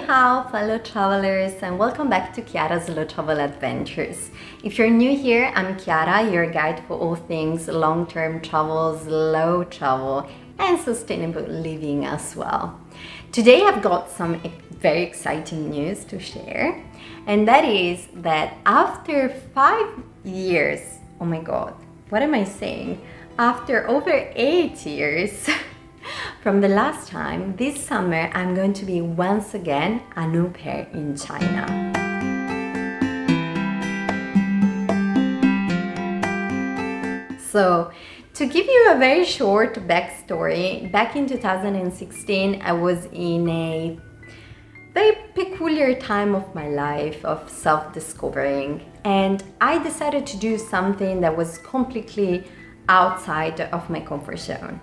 hao, fellow travelers, and welcome back to Chiara's Slow Travel Adventures. If you're new here, I'm Chiara, your guide for all things long-term travel, slow travel, and sustainable living as well. Today I've got some very exciting news to share, and that is that after 5 years, oh my god, what am I saying? After over 8 years, from the last time, this summer I'm going to be once again an au pair in China. So, to give you a very short backstory, back in 2016 I was in a very peculiar time of my life of self-discovering, and I decided to do something that was completely outside of my comfort zone.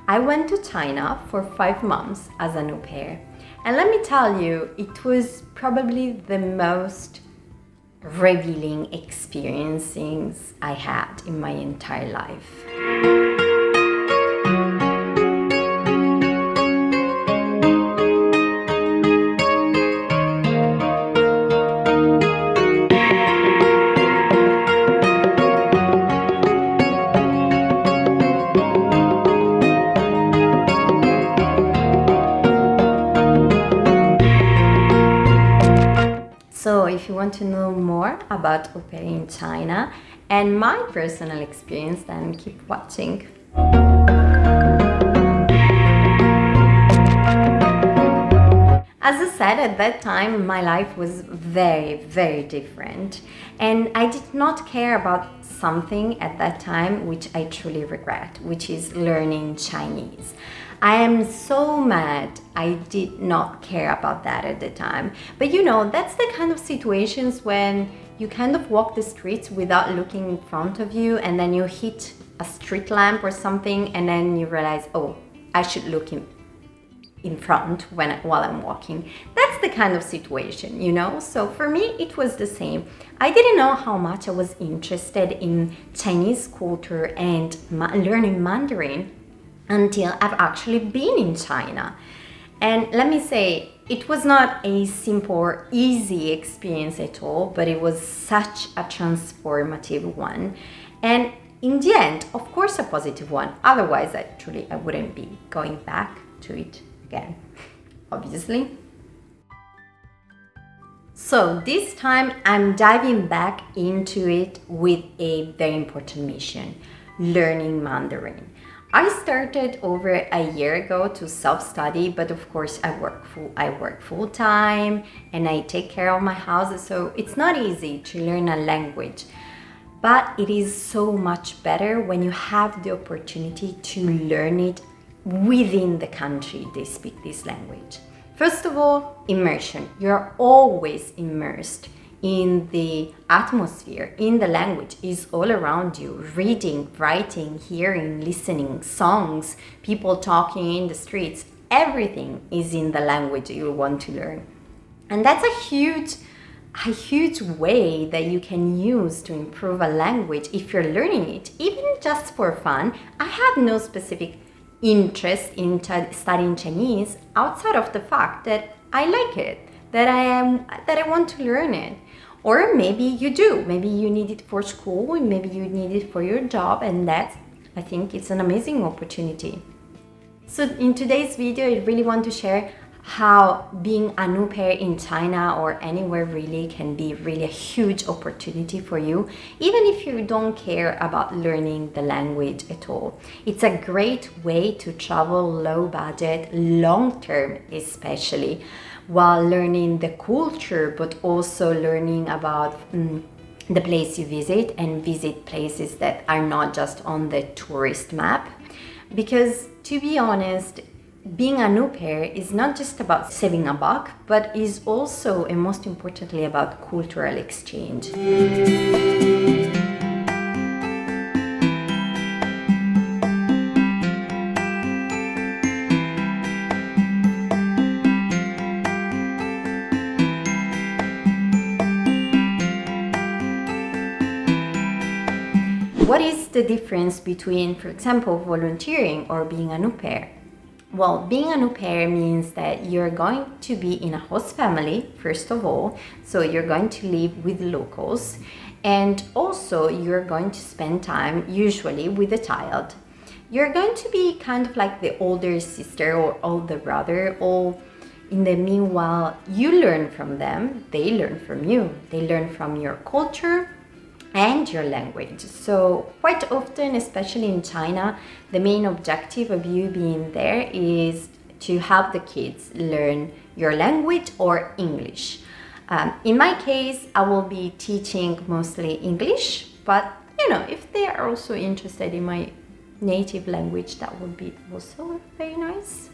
I went to China for 5 months as an au pair, and let me tell you, it was probably the most revealing experiences I had in my entire life. So if you want to know more about au pair in China and my personal experience, then keep watching. As I said, at that time my life was very different, and I did not care about something at that time which I truly regret, which is learning Chinese. I am so mad I did not care about that at the time. But you know, that's the kind of situations when you kind of walk the streets without looking in front of you, and then you hit a street lamp or something, and then you realize, oh, I should look in front while I'm walking. That's the kind of situation, you know? So for me, it was the same. I didn't know how much I was interested in Chinese culture and learning Mandarin until I've actually been in China. And let me say, it was not a simple or easy experience at all, but it was such a transformative one. And in the end, of course, a positive one. Otherwise, I wouldn't be going back to it again, obviously. So this time I'm diving back into it with a very important mission: learning Mandarin. I started over a year ago to self-study, but of course I work full-time and I take care of my house, so it's not easy to learn a language. But it is so much better when you have the opportunity to learn it within the country they speak this language. First of all, immersion. You're always immersed in the atmosphere, in the language is all around you. Reading, writing, hearing, listening, songs, people talking in the streets, everything is in the language you want to learn. And that's a huge way that you can use to improve a language if you're learning it, even just for fun. I have no specific interest in studying Chinese outside of the fact that I like it, that I want to learn it. Or maybe you do, maybe you need it for school, maybe you need it for your job, and I think it's an amazing opportunity. So in today's video, I really want to share how being an au pair in China or anywhere really can be really a huge opportunity for you, even if you don't care about learning the language at all. It's a great way to travel low budget, long term especially, while learning the culture, but also learning about the place you visit, and visit places that are not just on the tourist map. Because to be honest, being an au pair is not just about saving a buck, but is also, and most importantly, about cultural exchange. What is the difference between, for example, volunteering or being an au pair? Well, being an au pair means that you're going to be in a host family, first of all, so you're going to live with locals, and also you're going to spend time usually with a child. You're going to be kind of like the older sister or older brother, or in the meanwhile, you learn from them, they learn from you, they learn from your culture and your language. So quite often, especially in China, the main objective of you being there is to help the kids learn your language or English. In my case, I will be teaching mostly English, but if they are also interested in my native language, that would be also very nice.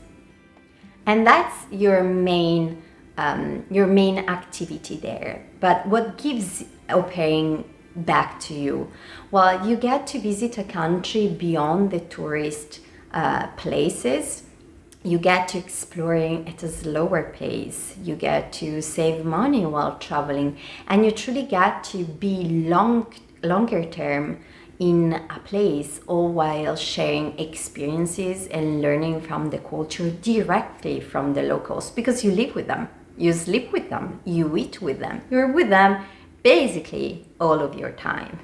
And that's your main activity there. But what gives au pairing back to you? Well, you get to visit a country beyond the tourist places. You get to exploring at a slower pace. You get to save money while traveling, and you truly get to be longer term in a place, all while sharing experiences and learning from the culture directly from the locals, because you live with them, you sleep with them, you eat with them, you're with them basically all of your time.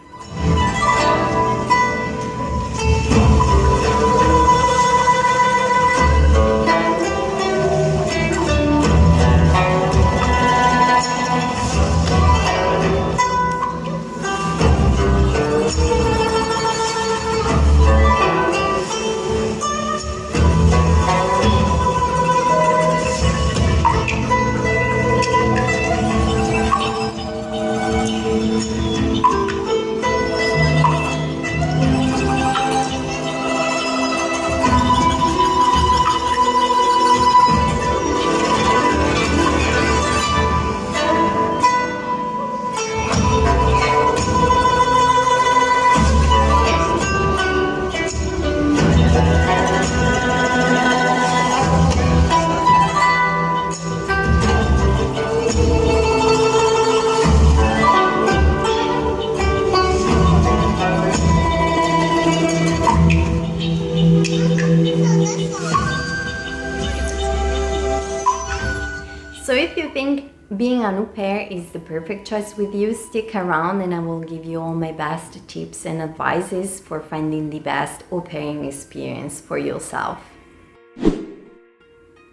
So if you think being an au pair is the perfect choice with you, stick around and I will give you all my best tips and advices for finding the best au pairing experience for yourself.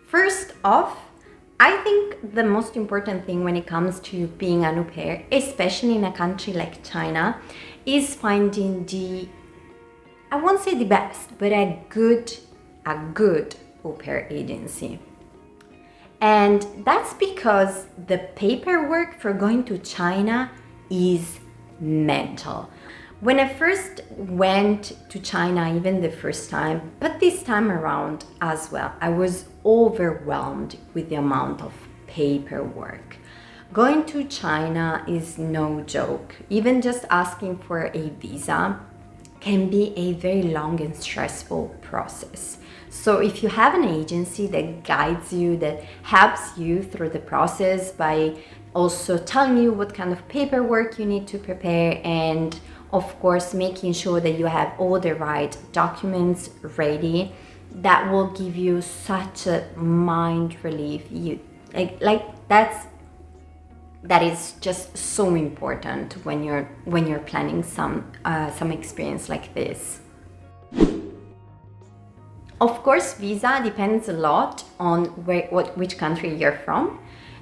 First off, I think the most important thing when it comes to being an au pair, especially in a country like China, is finding I won't say the best, but a good au pair agency. And that's because the paperwork for going to China is mental. When I first went to China, even the first time, but this time around as well, I was overwhelmed with the amount of paperwork. Going to China is no joke. Even just asking for a visa can be a very long and stressful process. So if you have an agency that guides you, that helps you through the process by also telling you what kind of paperwork you need to prepare, and of course making sure that you have all the right documents ready, that will give you such a mind relief. That is just so important when you're planning some experience like this. Of course, visa depends a lot on which country you're from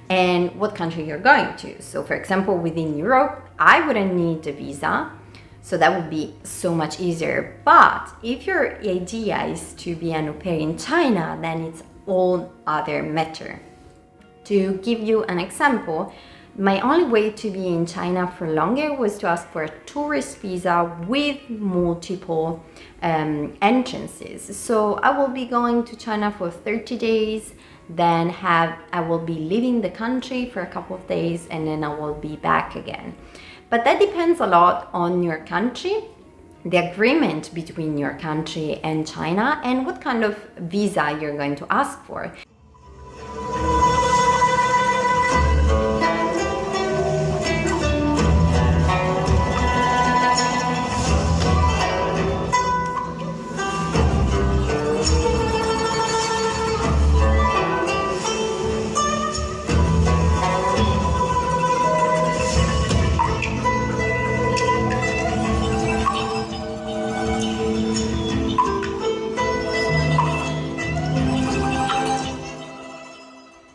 and what country you're going to. So for example, within Europe, I wouldn't need a visa, so that would be so much easier. But if your idea is to be an au pair in China, then it's all other matter. To give you an example, my only way to be in China for longer was to ask for a tourist visa with multiple entrances. So I will be going to China for 30 days, then I will be leaving the country for a couple of days, and then I will be back again. But that depends a lot on your country, the agreement between your country and China, and what kind of visa you're going to ask for.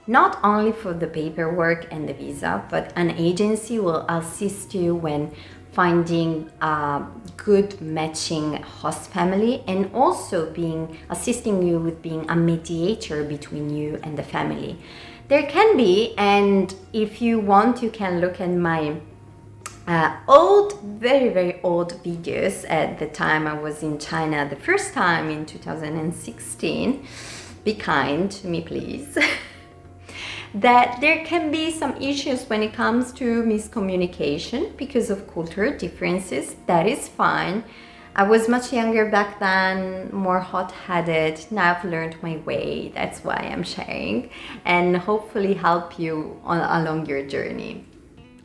not only for the paperwork and the visa, but an agency will assist you when finding a good matching host family, and also assisting you with being a mediator between you and the family. There can be, and if you want, you can look at my very old videos at the time I was in China the first time in 2016. Be kind to me, please. That there can be some issues when it comes to miscommunication because of cultural differences. That is fine. I was much younger back then, more hot-headed. Now I've learned my way. That's why I'm sharing, and hopefully help you along your journey.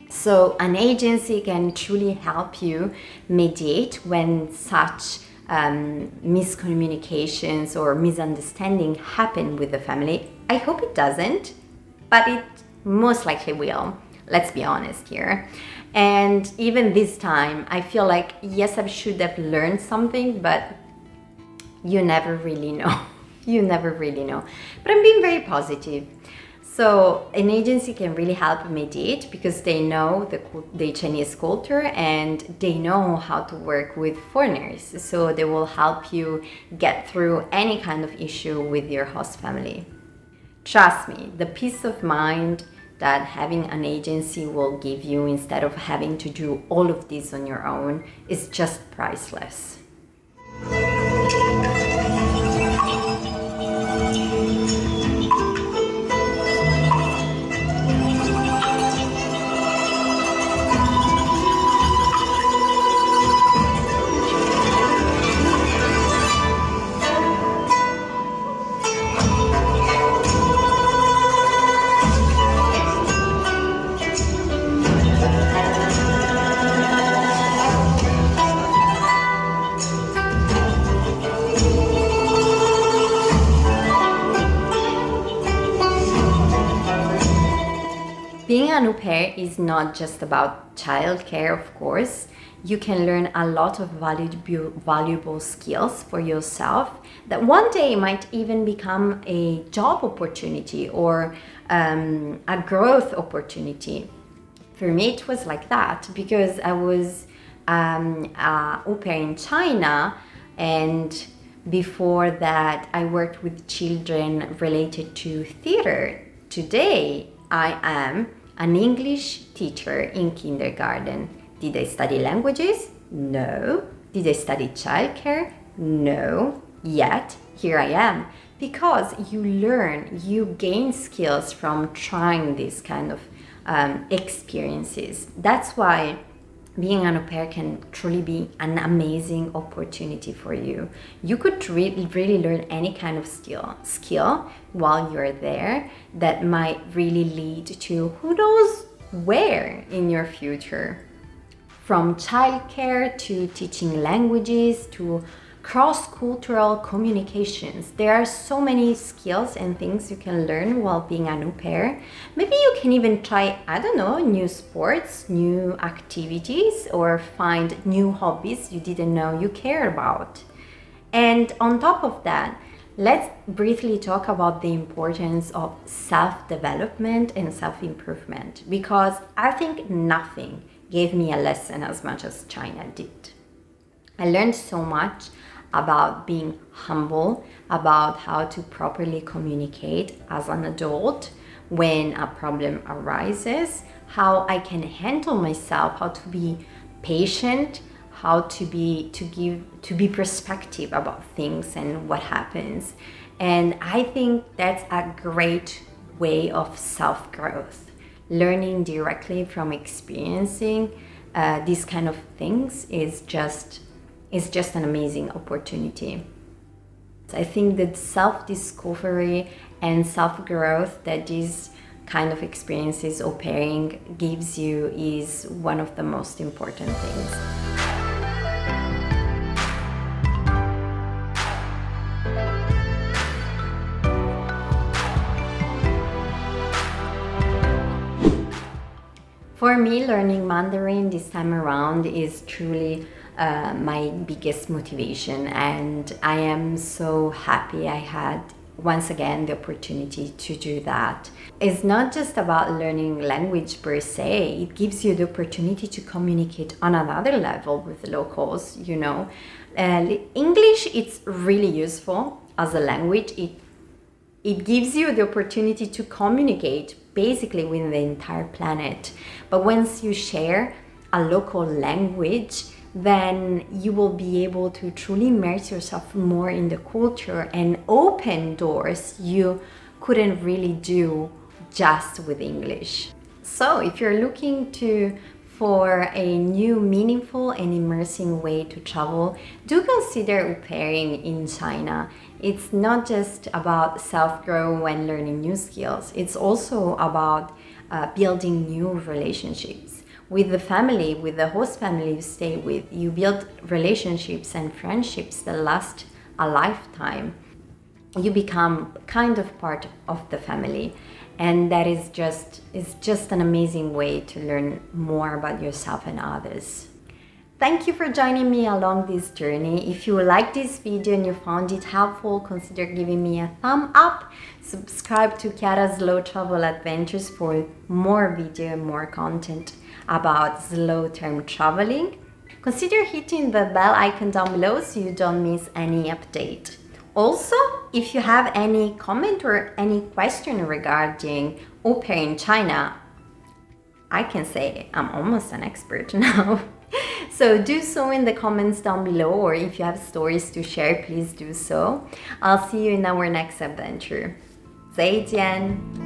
So an agency can truly help you mediate when such miscommunications or misunderstanding happen with the family. I hope it doesn't, but it most likely will. Let's be honest here. And even this time, I feel like, yes, I should have learned something, but you never really know. You never really know. But I'm being very positive. So an agency can really help mediate because they know the Chinese culture and they know how to work with foreigners. So they will help you get through any kind of issue with your host family. Trust me, the peace of mind that having an agency will give you instead of having to do all of this on your own is just priceless. Being an au pair is not just about childcare, of course. You can learn a lot of valuable skills for yourself that one day might even become a job opportunity or a growth opportunity. For me, it was like that because I was au pair in China, and before that I worked with children related to theater. Today, I am an English teacher in kindergarten. Did I study languages? No. Did I study childcare? No. Yet, here I am. Because you gain skills from trying these kind of experiences. That's why being an au pair can truly be an amazing opportunity for you. You could really learn any kind of skill while you're there that might really lead to who knows where in your future. From childcare to teaching languages to cross-cultural communications. There are so many skills and things you can learn while being an au pair. Maybe you can even try, I don't know, new sports, new activities, or find new hobbies you didn't know you care about. And on top of that, let's briefly talk about the importance of self-development and self-improvement, because I think nothing gave me a lesson as much as China did. I learned so much about being humble, about how to properly communicate as an adult when a problem arises, how I can handle myself, how to be patient, how to be perspective about things and what happens. And I think that's a great way of self-growth. Learning directly from experiencing these kind of things is just an amazing opportunity. I think that self-discovery and self-growth that these kind of experiences au pairing gives you is one of the most important things. For me, learning Mandarin this time around is truly my biggest motivation, and I am so happy I had once again the opportunity to do that. It's not just about learning language per se, it gives you the opportunity to communicate on another level with locals, you know. English, it's really useful as a language. It gives you the opportunity to communicate basically with the entire planet. But once you share a local language, then you will be able to truly immerse yourself more in the culture and open doors you couldn't really do just with English. So if you're looking for a new, meaningful and immersing way to travel, do consider AuPairing in China. It's not just about self-growth and learning new skills. It's also about building new relationships. With the family, with the host family you stay with, you build relationships and friendships that last a lifetime. You become kind of part of the family, and that is just an amazing way to learn more about yourself and others. Thank you for joining me along this journey. If you liked this video and you found it helpful, consider giving me a thumb up. Subscribe to Chiara's Slow Travel Adventures for more video and more content about slow term traveling. Consider hitting the bell icon down below so you don't miss any update. Also, if you have any comment or any question regarding au pair in China, I can say I'm almost an expert now. So do so in the comments down below, or if you have stories to share, please do so. I'll see you in our next adventure. Zaijian!